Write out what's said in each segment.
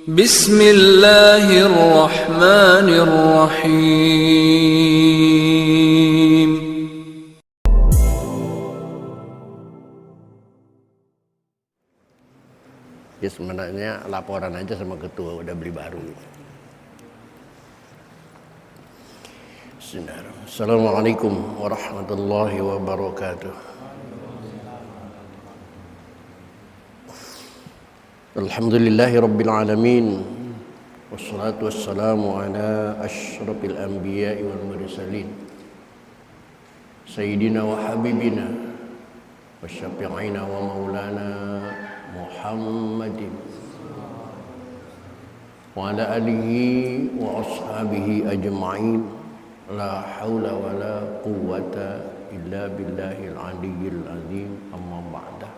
Bismillahirrahmanirrahim. Ya sebenarnya laporan aja sama ketua udah beli baru. Assalamualaikum warahmatullahi wabarakatuh. Alhamdulillahi rabbil alamin. Wassalatu wassalamu ala asyrafil anbiya'i wal mursalin. Sayyidina wa habibina wa syafi'ina wa maulana Muhammadin wa ala alihi wa ashabihi ajma'in. La haula wa la quwwata illa billahil aliyyil azim. Amma ba'da.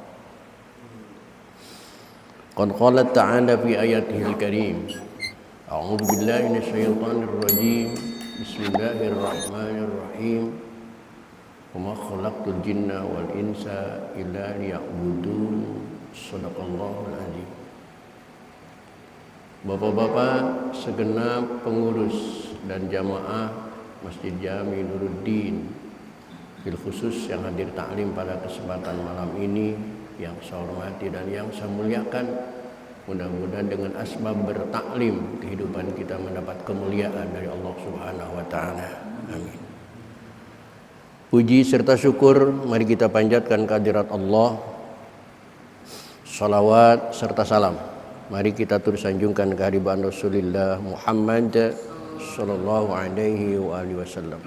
Qad qala ta'ala fi ayatihil karim. A'udzu billahi minasyaitonir rajim. Bismillahirrahmanirrahim. Wa ma khalaqtul jinna wal insa illa liya'budun. Shadaqallahul azim. Bapak-bapak segenap pengurus dan jamaah Masjid Jami Nuruddin, bil khusus yang hadir taklim pada kesempatan malam ini, yang saya hormati dan yang saya muliakan, mudah-mudahan dengan asbab bertaklim kehidupan kita mendapat kemuliaan dari Allah Subhanahu wa taala. Amin. Puji serta syukur mari kita panjatkan kehadirat Allah. Salawat serta salam mari kita terus sanjungkan kehadiran Rasulullah Muhammad sallallahu alaihi wa alihi wasallam.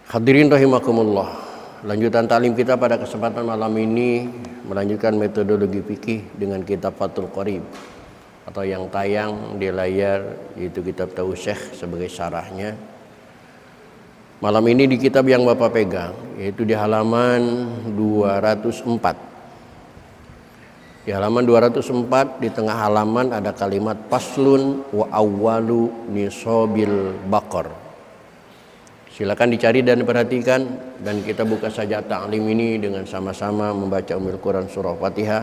Hadirin rahimakumullah. Lanjutan taklim kita pada kesempatan malam ini melanjutkan metodologi fikih dengan kitab Fathul Qarib atau yang tayang di layar, yaitu kitab Tausyekh sebagai syarahnya. Malam ini di kitab yang Bapak pegang, yaitu di halaman 204. Di halaman 204 di tengah halaman ada kalimat faslun wa awwalu nisabil baqar. Silakan dicari dan perhatikan, dan kita buka saja ta'lim ini dengan sama-sama membaca Ummul Quran surah Fatihah.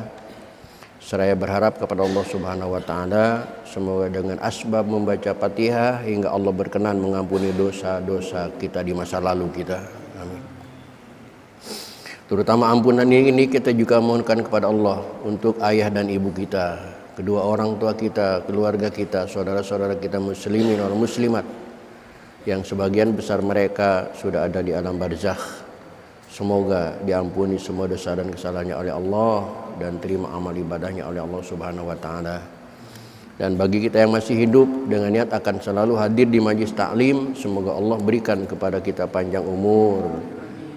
Seraya berharap kepada Allah Subhanahu wa taala semoga dengan asbab membaca Fatihah hingga Allah berkenan mengampuni dosa-dosa kita di masa lalu kita. Amin. Terutama ampunan ini kita juga mohonkan kepada Allah untuk ayah dan ibu kita, kedua orang tua kita, keluarga kita, saudara-saudara kita muslimin dan muslimat yang sebagian besar mereka sudah ada di alam barzakh. Semoga diampuni semua dosa dan kesalahannya oleh Allah dan terima amal ibadahnya oleh Allah Subhanahu wa taala. Dan bagi kita yang masih hidup dengan niat akan selalu hadir di majlis taklim, semoga Allah berikan kepada kita panjang umur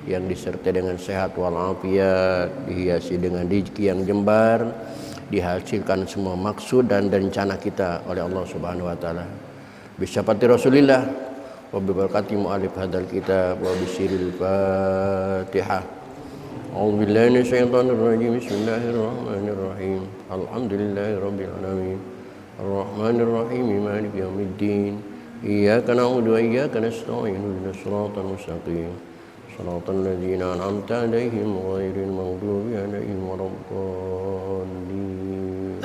yang disertai dengan sehat walafiat, dihiasi dengan rezeki yang jembar, dihasilkan semua maksud dan rencana kita oleh Allah Subhanahu wa taala. Bisyafaati Rasulillah wa bi barakati mu'allif hadzal kitab wa bi sirril Fatihah. A'udzu billahi minasyaitonir rajim. Bismillahirrahmanirrahim. Alhamdulillahirabbil alamin. Arrahmanir rahim. Maliki yaumiddin. Iyyaka na'budu wa iyyaka nasta'in. Ihdinas siratal mustaqim. Shiratal ladzina an'amta 'alaihim ghairil maghdubi 'alaihim waladdallin.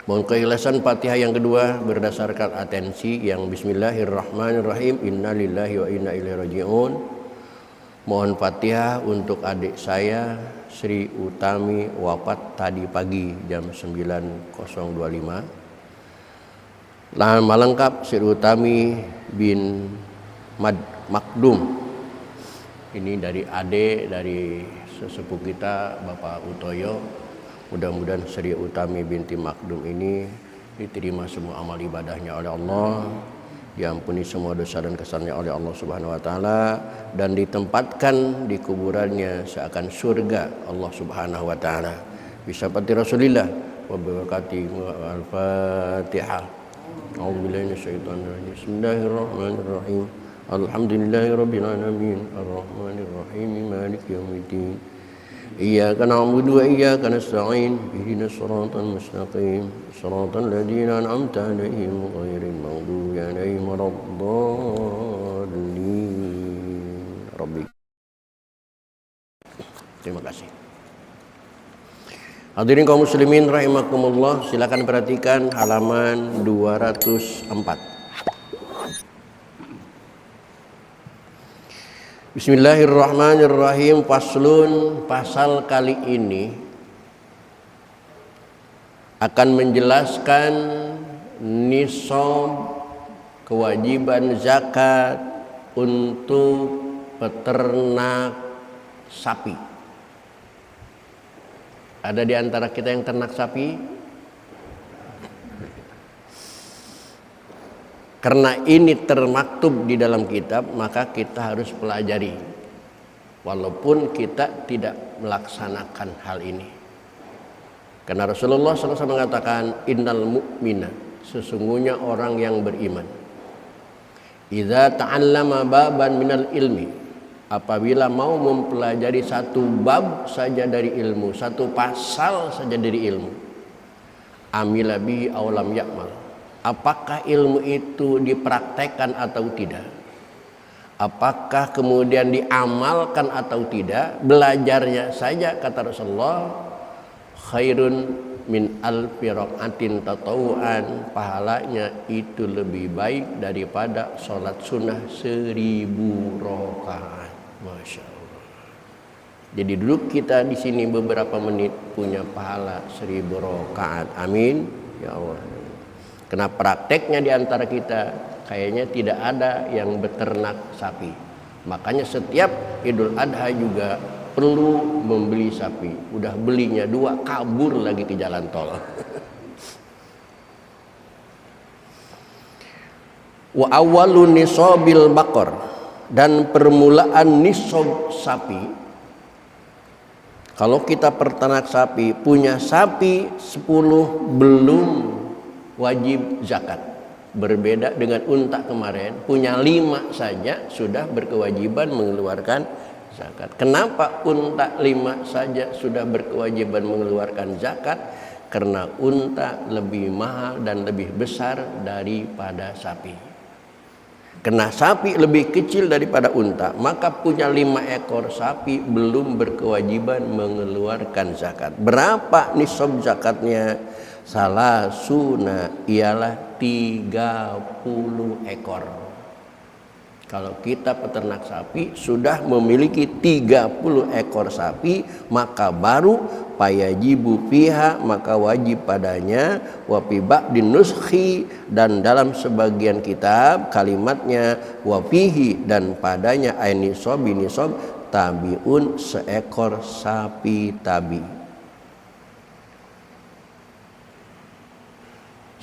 Mohon keikhlasan Fatihah yang kedua berdasarkan atensi yang Bismillahirrahmanirrahim. Innalillahi wa inna ilaihi raji'un. Mohon Fatihah untuk adik saya Sri Utami, wafat tadi pagi jam 9.025. Nama lengkap Sri Utami bin Makdum. Ini dari adik dari sesepuh kita Bapak Utoyo. Mudah-mudahan Sri Utami binti Makdum ini diterima semua amal ibadahnya oleh Allah, diampuni semua dosa dan kesalahannya oleh Allah Subhanahu wa taala, dan ditempatkan di kuburannya seakan surga Allah Subhanahu wa taala. Bisyafaati Rasulillah wa barakati al-Fatihah. A'udzubillahi minasyaitonir rajim. Bismillahirrahmanirrahim. Alhamdulillahirabbil alamin. Arrahmanir rahim. Maliki yaumiddin. Iyyaka na'budu wa iyyaka nasta'in. Ihdinas siratal mustaqim. Shiratal ladzina an'amta 'alaihim ghairil maghdubi 'alaihim waladdallin. Terima kasih. Hadirin kaum muslimin rahimakumullah, silakan perhatikan halaman 204. Bismillahirrahmanirrahim. Faslun, pasal kali ini akan menjelaskan nisab kewajiban zakat untuk peternak sapi. Ada di antara kita yang ternak sapi? Karena ini termaktub di dalam kitab, maka kita harus pelajari. Walaupun kita tidak melaksanakan hal ini. Karena Rasulullah SAW mengatakan, innal mu'mina, sesungguhnya orang yang beriman, idza ta'allama baban minal ilmi, apabila mau mempelajari satu bab saja dari ilmu, satu pasal saja dari ilmu, amila bihi aw lam ya'mal, apakah ilmu itu dipraktekkan atau tidak, apakah kemudian diamalkan atau tidak, belajarnya saja, kata Rasulullah, khairun min alfi rakaatin tatawuan, pahalanya itu lebih baik daripada sholat sunnah 1000 rakaat. Masya Allah. Jadi duduk kita di sini beberapa menit punya pahala 1000 rakaat. Amin ya Allah. Karena prakteknya di antara kita kayaknya tidak ada yang beternak sapi. Makanya setiap Idul Adha juga perlu membeli sapi. Udah belinya 2, kabur lagi ke jalan tol. Wa awwalu nisabil baqar, dan permulaan nisab sapi. Kalau kita peternak sapi, punya sapi 10 belum wajib zakat. Berbeda dengan unta kemarin, punya 5 saja sudah berkewajiban mengeluarkan zakat. Kenapa unta 5 saja sudah berkewajiban mengeluarkan zakat? Karena unta lebih mahal dan lebih besar daripada sapi. Karena sapi lebih kecil daripada unta, maka punya 5 ekor sapi belum berkewajiban mengeluarkan zakat. Berapa nisab zakatnya? Salah suna, ialah 30 ekor. Kalau kita peternak sapi sudah memiliki 30 ekor sapi, maka baru payajibu fiha, maka wajib padanya, wa fi ba'din nuskhi, dan dalam sebagian kitab kalimatnya wa fihi, dan padanya nisab tabiun, seekor sapi tabi.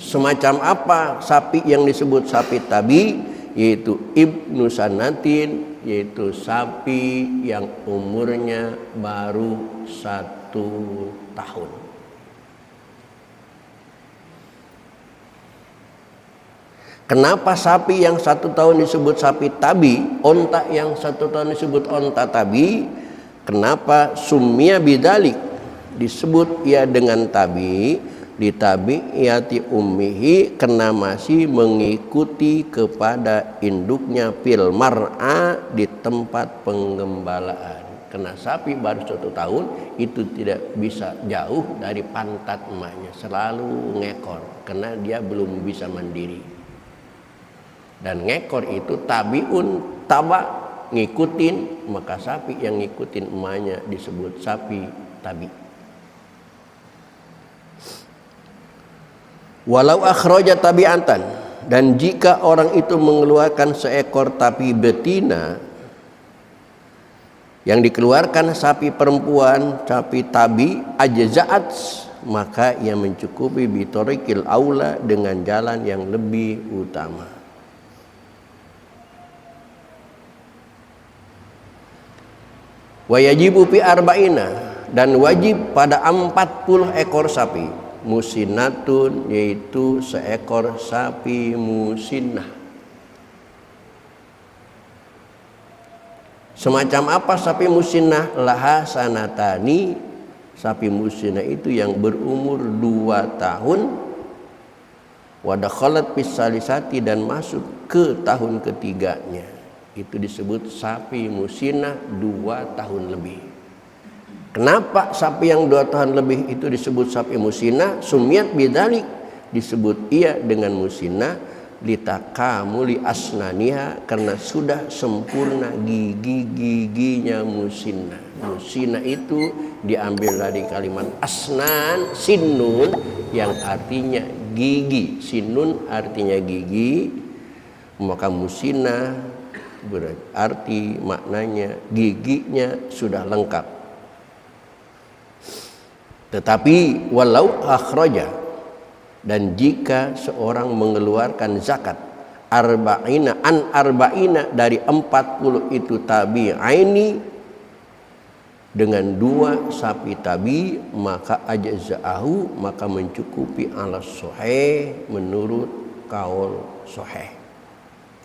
Semacam apa sapi yang disebut sapi tabi? Yaitu ibnu sanatin, yaitu sapi yang umurnya baru 1 tahun. Kenapa sapi yang 1 tahun disebut sapi tabi, onta yang 1 tahun disebut onta tabi? Kenapa sumia bidalik, disebut ia dengan tabi? Ditabi'iyati ummihi, karena masih mengikuti kepada induknya, fil mar'a, di tempat penggembalaan. Karena sapi baru 1 tahun itu tidak bisa jauh dari pantat emaknya, selalu ngekor karena dia belum bisa mandiri. Dan ngekor itu tabiun, taba, ngikutin, maka sapi yang ngikutin emaknya disebut sapi tabi. Walau akhraja tabi'atan, dan jika orang itu mengeluarkan seekor sapi betina, yang dikeluarkan sapi perempuan, sapi tabi, ajza'at, maka ia mencukupi bitorikil aula, dengan jalan yang lebih utama. Wa yajibu fi arba'ina, dan wajib pada 40 ekor sapi. Musinatun, yaitu seekor sapi musinnah. Semacam apa sapi musinnah? Laha sanatani, sapi musinnah itu yang berumur 2 tahun. Wadakhalat pisalisati, dan masuk ke tahun ketiganya. Itu disebut sapi musinnah 2 tahun lebih. Kenapa sapi yang 2 tahun lebih itu disebut sapi musinah? Sumiyat bidzalik, disebut ia dengan musinah litakamuli asnaniha, karena sudah sempurna gigi-giginya musinah. Musinah itu diambil dari kalimat asnan, sinun yang artinya gigi. Sinun artinya gigi, maka musinah berarti maknanya giginya sudah lengkap. Tetapi walau akhraja, dan jika seorang mengeluarkan zakat arba'ina dari 40 itu tabi'aini, dengan 2 sapi tabi, maka ajza'ahu, maka mencukupi ala sahih, menurut kaul sahih.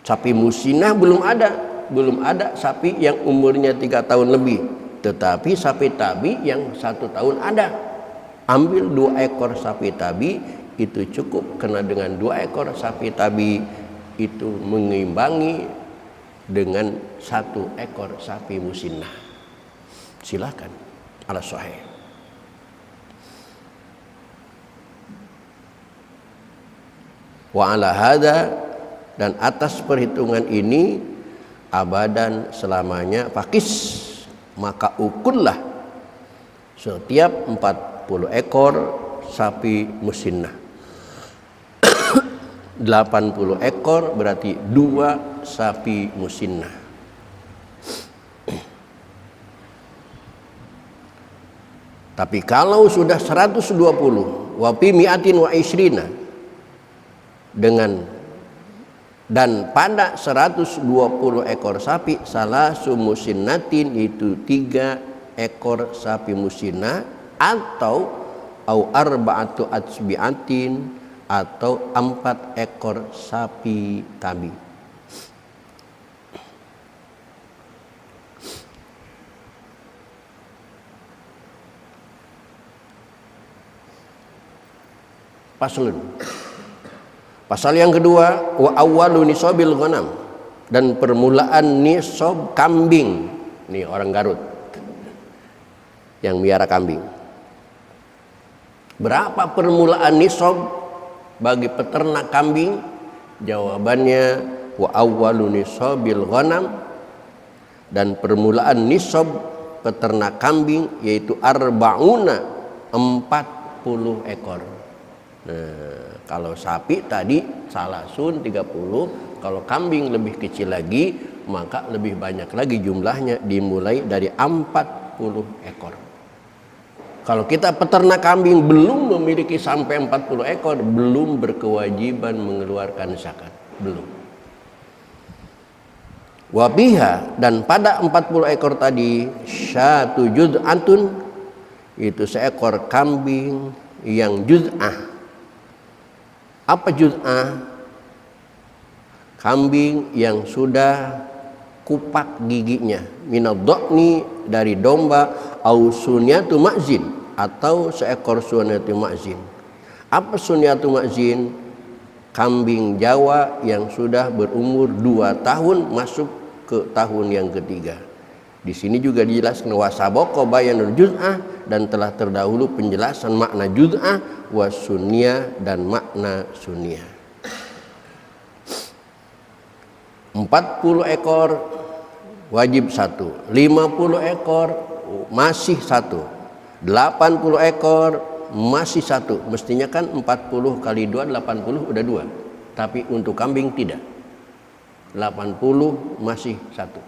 Sapi musinah belum ada sapi yang umurnya 3 tahun lebih, tetapi sapi tabi yang 1 tahun ada. Ambil 2 ekor sapi tabi itu cukup, karena dengan 2 ekor sapi tabi itu mengimbangi dengan 1 ekor sapi musinah. Silakan ala sahih. Wa ala hada, dan atas perhitungan ini abadan selamanya, fakis, maka ukullah setiap 40 ekor sapi musinah. 80 ekor berarti 2 sapi musinah. Tapi kalau sudah 120 wapi mi'atin wa isrina, dengan dan pada 120 ekor sapi salasu musinnatin, itu 3 ekor sapi musinah, atau arba'atu atsbi'atin, atau 4 ekor sapi tabi. Pasal yang kedua, wa awwalu nisabil ghanam, dan permulaan nisab kambing. Nih orang Garut yang miara kambing. Berapa permulaan nisab bagi peternak kambing? Jawabannya wa awwalu nisabil ghanam, dan permulaan nisab peternak kambing yaitu arba'una, 40 ekor. Nah, kalau sapi tadi salasun 30, kalau kambing lebih kecil lagi, maka lebih banyak lagi jumlahnya, dimulai dari 40 ekor. Kalau kita peternak kambing belum memiliki sampai 40 ekor, belum berkewajiban mengeluarkan zakat, belum. Wabiha, dan pada 40 ekor tadi, syatu juz'atun, itu seekor kambing yang juz'ah. Apa juz'ah? Kambing yang sudah kupak giginya, minadh-dhani, dari domba, au sunyatu ma'zin, atau seekor sunyatu ma'zin. Apa sunyatu ma'zin? Kambing Jawa yang sudah berumur 2 tahun masuk ke tahun yang ketiga. Di sini juga dijelaskan wasabaqo bayanul juz'ah, dan telah terdahulu penjelasan makna juz'ah, wasunniyah, dan makna sunniyah. 40 ekor wajib 1, 50 ekor masih 1, 80 ekor masih 1. Mestinya kan 40 kali 2 80 udah 2. Tapi untuk kambing tidak. 80 masih 1.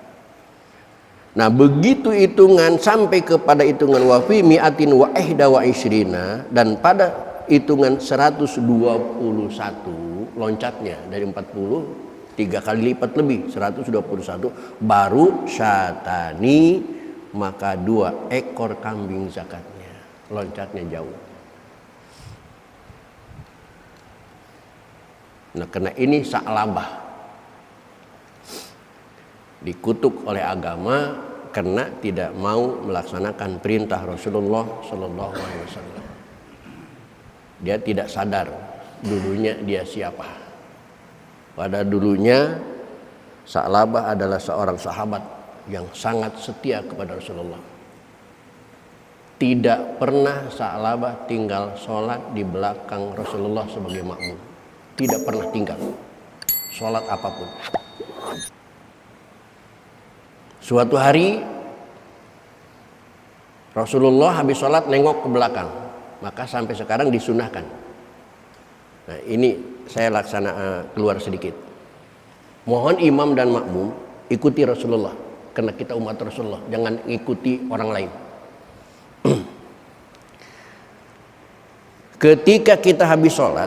Nah, begitu hitungan sampai kepada hitungan wafi mi'atin wa ihda wa isrina, dan pada hitungan 121 loncatnya dari 40 3 kali lipat lebih, 121, baru syatani, maka 2 ekor kambing zakatnya. Loncatnya jauh. Nah, karena ini sa'labah, dikutuk oleh agama karena tidak mau melaksanakan perintah Rasulullah Sallallahu Alaihi Wasallam. Dia tidak sadar dulunya dia siapa. Pada dulunya Sa'labah adalah seorang sahabat yang sangat setia kepada Rasulullah. Tidak pernah Sa'labah tinggal sholat di belakang Rasulullah sebagai makmum. Tidak pernah tinggal sholat apapun. Suatu hari Rasulullah habis sholat nengok ke belakang, maka sampai sekarang disunahkan. Nah, ini saya keluar sedikit. Mohon imam dan makmum ikuti Rasulullah, karena kita umat Rasulullah, jangan ikuti orang lain. Ketika kita habis sholat,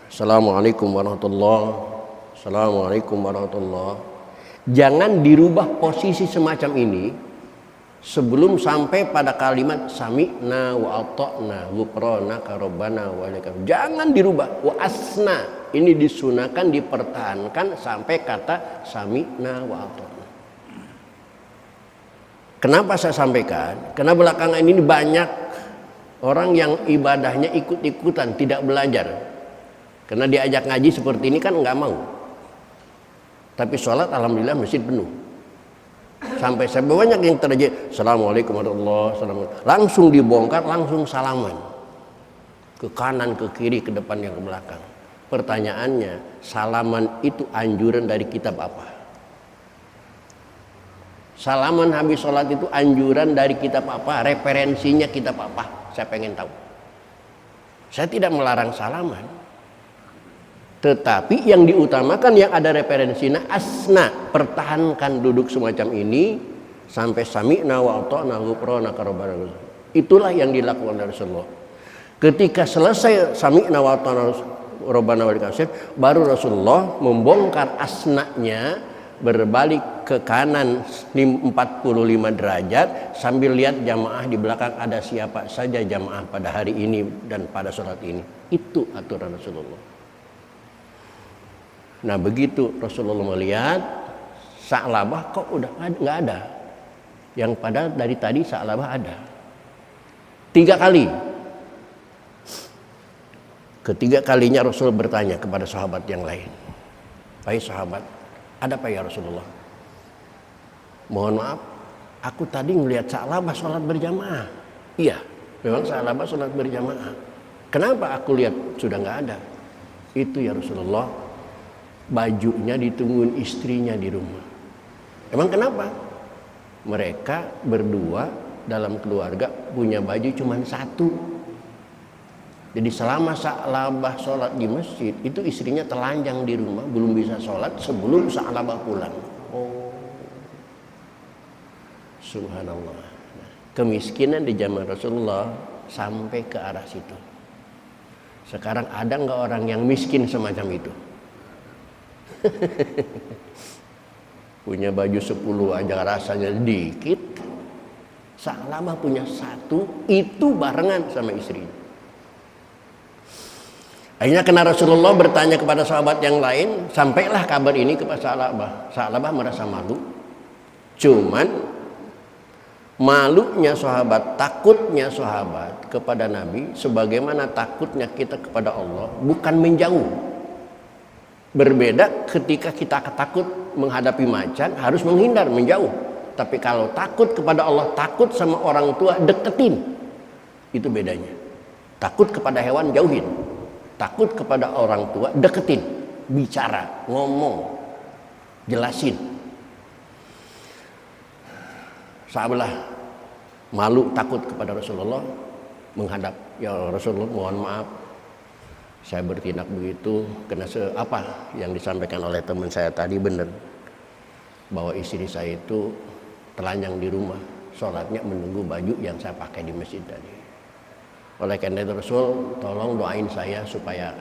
Assalamualaikum warahmatullahi, Assalamualaikum warahmatullahi, jangan dirubah posisi semacam ini sebelum sampai pada kalimat sami'na wa ata'na ghufranaka rabbana wa ilaikal. Jangan dirubah. Wa asna, ini disunahkan dipertahankan sampai kata sami'na wa ata'na. Kenapa saya sampaikan? Karena belakangan ini banyak orang yang ibadahnya ikut-ikutan, tidak belajar. Karena diajak ngaji seperti ini kan nggak mau. Tapi sholat alhamdulillah masjid penuh. Sampai banyak yang terjadi Assalamualaikum warahmatullahi wabarakatuh, langsung dibongkar, langsung salaman ke kanan, ke kiri, ke depan, yang ke belakang. Pertanyaannya, salaman itu anjuran dari kitab apa? Salaman habis sholat itu anjuran dari kitab apa? Referensinya kitab apa? Saya pengen tahu. Saya tidak melarang salaman, tetapi yang diutamakan yang ada referensinya asna, pertahankan duduk semacam ini sampai sami'na wa ata'na ghufranaka rabbana. Itulah yang dilakukan oleh Rasulullah. Ketika selesai sami'na wa ata'na rabbana wa ilaikal, baru Rasulullah membongkar asnanya, berbalik ke kanan 45 derajat sambil lihat jamaah di belakang ada siapa saja jamaah pada hari ini dan pada sholat ini. Itu aturan Rasulullah. Nah, begitu Rasulullah melihat Sa'labah kok udah nggak ada, yang padahal dari tadi Sa'labah ada 3 kali. Ketiga kalinya Rasul bertanya kepada sahabat yang lain, "Hai sahabat, ada apa ya Rasulullah? Mohon maaf, aku tadi melihat Sa'labah sholat berjamaah." Iya, memang Sa'labah sholat berjamaah. Kenapa aku lihat sudah nggak ada? Itu ya Rasulullah, bajunya ditungguin istrinya di rumah. Emang kenapa? Mereka berdua dalam keluarga punya baju cuma satu. Jadi selama Sa'labah sholat di masjid, itu istrinya telanjang di rumah, belum bisa sholat sebelum Sa'labah pulang. Oh, subhanallah. Kemiskinan di zaman Rasulullah sampai ke arah situ. Sekarang ada nggak orang yang miskin semacam itu? Punya baju 10 aja rasanya dikit. Sa'labah punya 1, itu barengan sama istrinya. Akhirnya karena Rasulullah bertanya kepada sahabat yang lain, sampailah kabar ini kepada Sa'labah. Sa'labah merasa malu. Cuman malunya sahabat, takutnya sahabat kepada Nabi sebagaimana takutnya kita kepada Allah, bukan menjauh. Berbeda ketika kita takut menghadapi macan, harus menghindar, menjauh. Tapi kalau takut kepada Allah, takut sama orang tua, deketin. Itu bedanya. Takut kepada hewan, jauhin. Takut kepada orang tua, deketin. Bicara, ngomong, jelasin. Sahabatlah malu, takut kepada Rasulullah, menghadap, ya Rasulullah mohon maaf, saya bertindak begitu karena apa yang disampaikan oleh teman saya tadi benar, bahwa istri saya itu telanjang di rumah, sholatnya menunggu baju yang saya pakai di masjid tadi. Oleh karena itu Rasul, tolong doain saya supaya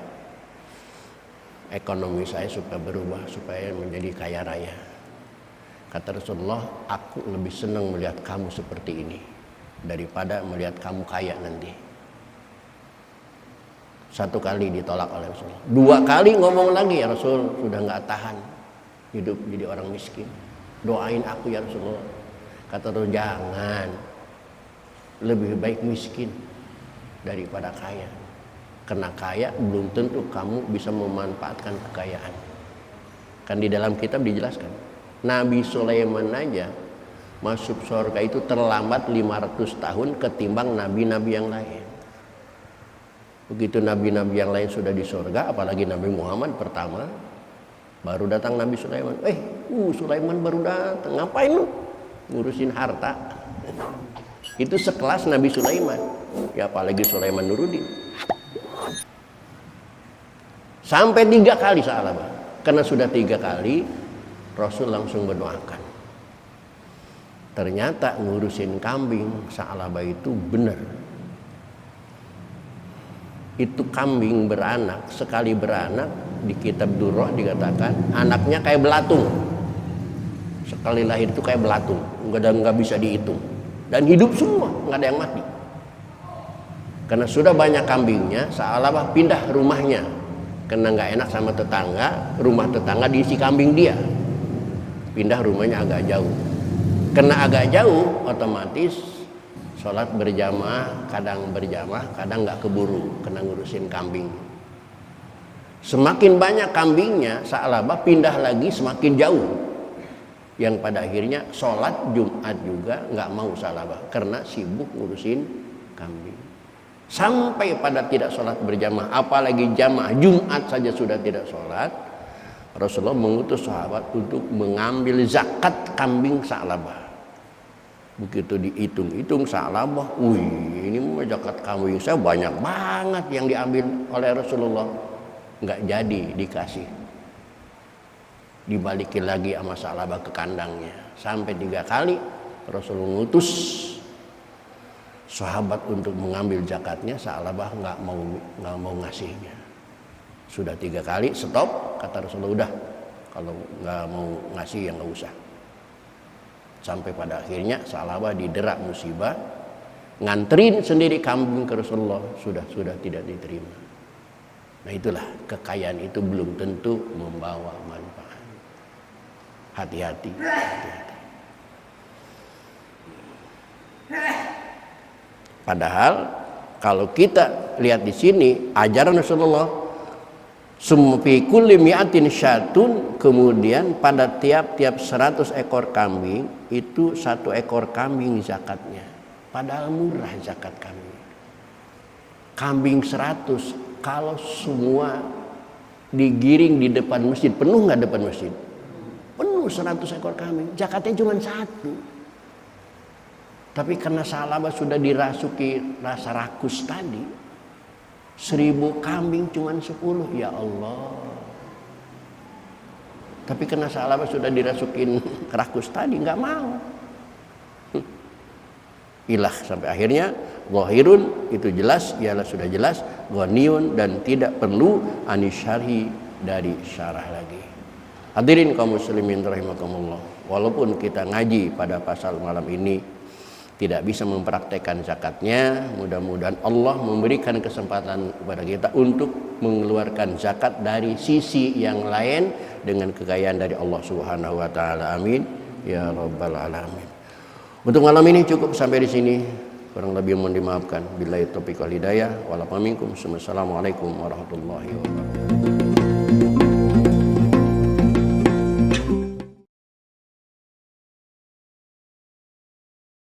ekonomi saya supaya berubah, supaya menjadi kaya raya. Kata Rasulullah, aku lebih senang melihat kamu seperti ini daripada melihat kamu kaya nanti. 1 kali ditolak oleh Rasulullah. 2 kali ngomong lagi, ya Rasul, sudah nggak tahan hidup jadi orang miskin. Doain aku ya Rasulullah. Kata Rasul, jangan, lebih baik miskin daripada kaya. Karena kaya belum tentu kamu bisa memanfaatkan kekayaan. Kan di dalam kitab dijelaskan, Nabi Sulaiman aja masuk surga itu terlambat 500 tahun ketimbang nabi-nabi yang lain. Begitu nabi-nabi yang lain sudah di surga, apalagi Nabi Muhammad pertama, baru datang Nabi Sulaiman. Sulaiman baru datang, ngapain lu? Ngurusin harta. Itu sekelas Nabi Sulaiman. Ya apalagi Sulaiman Nuruddin. Sampai 3 kali Sa'labah. Karena sudah 3 kali Rasul langsung berdoakan. Ternyata ngurusin kambing Sa'labah itu benar. Itu kambing beranak, sekali beranak di kitab Durrah dikatakan anaknya kayak belatung. Sekali lahir itu kayak belatung, nggak bisa dihitung. Dan hidup semua, nggak ada yang mati. Karena sudah banyak kambingnya, Sa'labah pindah rumahnya. Karena nggak enak sama tetangga, rumah tetangga diisi kambing dia. Pindah rumahnya agak jauh. Karena agak jauh, otomatis sholat berjamaah, kadang nggak keburu, kena ngurusin kambing. Semakin banyak kambingnya, Sa'labah pindah lagi semakin jauh. Yang pada akhirnya sholat Jumat juga nggak mau Sa'labah karena sibuk ngurusin kambing. Sampai pada tidak sholat berjamaah, apalagi jamaah Jumat saja sudah tidak sholat. Rasulullah mengutus sahabat untuk mengambil zakat kambing Sa'labah. Begitu dihitung-hitung Sa'labah, ini zakat kambing saya banyak banget yang diambil oleh Rasulullah. Nggak jadi dikasih, dibalikin lagi sama Sa'labah ke kandangnya. Sampai 3 kali Rasulullah mengutus sahabat untuk mengambil zakatnya, Sa'labah nggak mau ngasihnya. Sudah 3 kali stop, kata Rasulullah, udah kalau nggak mau ngasih ya nggak usah. Sampai pada akhirnya Sa'labah diderak musibah, nganterin sendiri kambing ke Rasulullah, sudah tidak diterima. Nah itulah, kekayaan itu belum tentu membawa manfaat. Hati-hati. Padahal kalau kita lihat di sini ajaran Rasulullah, sumpi kulli mi'atin syatun, kemudian pada tiap-tiap 100 ekor kambing itu 1 ekor kambing zakatnya. Padahal murah zakat kambing. Kambing 100 kalau semua digiring di depan masjid, penuh nggak depan masjid? Penuh 100 ekor kambing, zakatnya cuma 1. Tapi karena Sa'labah sudah dirasuki rasa rakus tadi, 1000 kambing cuma 10, ya Allah. Tapi karena Sa'labah sudah dirasukin rakus tadi, nggak mau. Ilah sampai akhirnya zahirun itu jelas, ialah sudah jelas, ghaniyun dan tidak perlu anisyarhi dari syarah lagi. Hadirin kaum muslimin rahimakumullah. Walaupun kita ngaji pada pasal malam ini tidak bisa mempraktekkan zakatnya, mudah-mudahan Allah memberikan kesempatan kepada kita untuk mengeluarkan zakat dari sisi yang lain dengan kekayaan dari Allah Subhanahu wa taala. Amin ya rabbal alamin. Untuk malam ini cukup sampai di sini. Kurang lebih mohon dimaafkan. Billahi taufiq wal hidayah. Wala minkum. Wassalamualaikum warahmatullahi wabarakatuh.